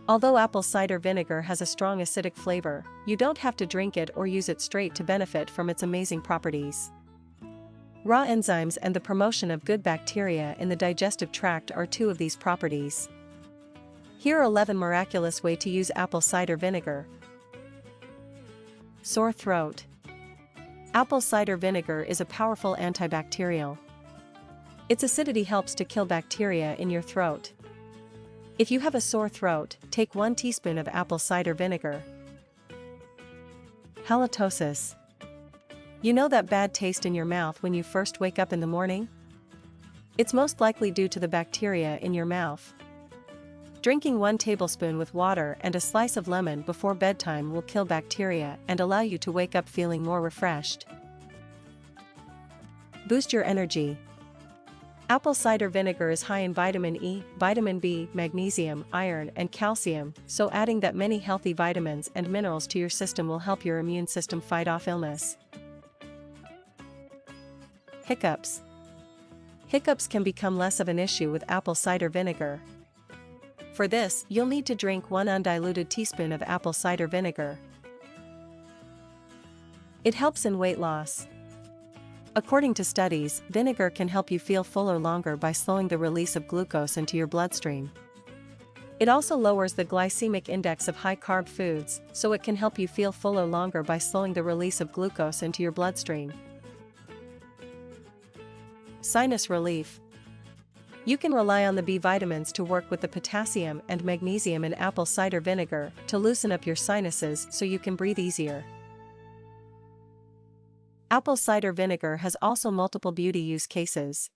Although apple cider vinegar has a strong acidic flavor, you don't have to drink it or use it straight to benefit from its amazing properties. Raw enzymes and the promotion of good bacteria in the digestive tract are two of these properties. Here are 11 miraculous ways to use apple cider vinegar. Sore throat. Apple cider vinegar is a powerful antibacterial. Its acidity helps to kill bacteria in your throat. If you have a sore throat, take 1 teaspoon of apple cider vinegar. Halitosis. You know that bad taste in your mouth when you first wake up in the morning? It's most likely due to the bacteria in your mouth. Drinking 1 tablespoon with water and a slice of lemon before bedtime will kill bacteria and allow you to wake up feeling more refreshed. Boost your energy. Apple cider vinegar is high in vitamin E, vitamin B, magnesium, iron, and calcium, so adding that many healthy vitamins and minerals to your system will help your immune system fight off illness. Hiccups. Hiccups can become less of an issue with apple cider vinegar. For this, you'll need to drink 1 undiluted teaspoon of apple cider vinegar. It helps in weight loss. According to studies, vinegar can help you feel fuller longer by slowing the release of glucose into your bloodstream. It also lowers the glycemic index of high-carb foods, so it can help you feel fuller longer by slowing the release of glucose into your bloodstream. Sinus Relief. You can rely on the B vitamins to work with the potassium and magnesium in apple cider vinegar to loosen up your sinuses so you can breathe easier. Apple cider vinegar has also multiple beauty use cases.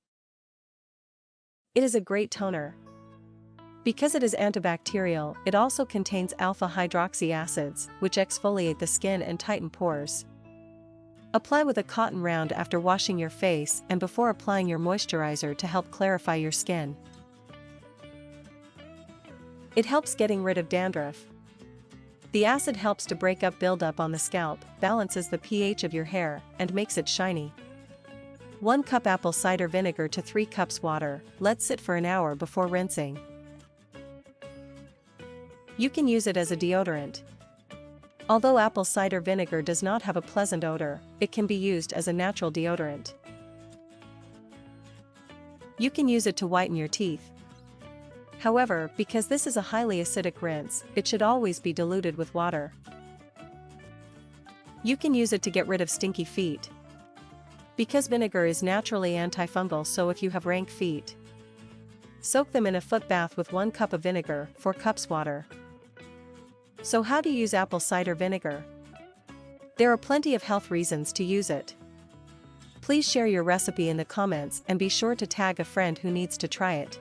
It is a great toner. Because it is antibacterial, it also contains alpha-hydroxy acids, which exfoliate the skin and tighten pores. Apply with a cotton round after washing your face and before applying your moisturizer to help clarify your skin. It helps getting rid of dandruff. The acid helps to break up buildup on the scalp, balances the pH of your hair, and makes it shiny. 1 cup apple cider vinegar to 3 cups water, let sit for an hour before rinsing. You can use it as a deodorant. Although apple cider vinegar does not have a pleasant odor, it can be used as a natural deodorant. You can use it to whiten your teeth. However, because this is a highly acidic rinse, it should always be diluted with water. You can use it to get rid of stinky feet. Because vinegar is naturally antifungal, so if you have rank feet, soak them in a foot bath with 1 cup of vinegar, 4 cups water. So how to use apple cider vinegar? There are plenty of health reasons to use it. Please share your recipe in the comments and be sure to tag a friend who needs to try it.